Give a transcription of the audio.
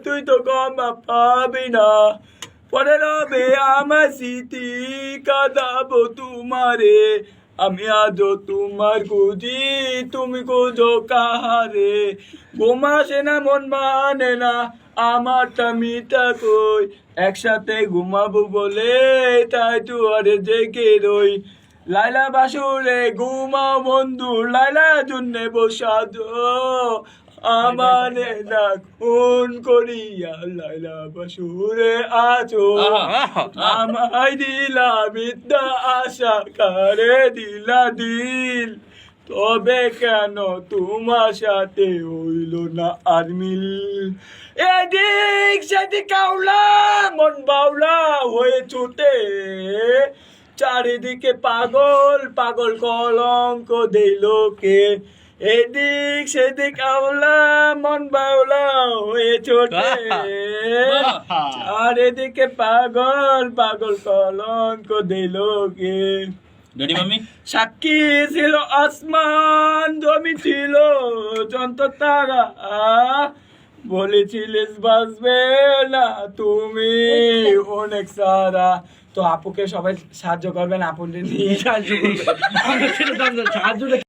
তুই তো ক্ষমা পাবি না, পরে রবে আমার স্মৃতি, কাঁদাবো তোমারে আমি আজও তোমার খুঁজি, তুমি খুঁজো কাহারে। ঘুম আসে না মন মানে না আমারটা মিটা কই, একসাথে ঘুমাবো বলে তাই দুয়ারে জেগে রই। লাইলা বাসুরে ঘুমাও বন্ধু, লাইলার জন্যে বসাদো আমারে না খুন করিয়া, লাইলা বাসুরে আছো আমায় দিলা বিদ্যা আশা কারে দিলা দিল, তবে কেন তোমার সাথে হইল না আর মিল। এদিক সেদিক কাউলা মন বাউলা হয়ে ছুটে, চারিদিকে পাগল পাগল কলঙ্ক দেই লোকে, এদিক সেদিক আওলা মন বাউলা হয়ে ছোটে, চারিদিকে পাগল পাগল কলঙ্ক দেই লোকে। সাক্ষী ছিল আসমান, জমি ছিল যন্ত্র তারা, বলেছিলিস বাঁচবে না তুমি অনেক সারা। তো আপুকে সবাই সাহায্য করবেন, আপুকে নিয়ে সাহায্য করবেন।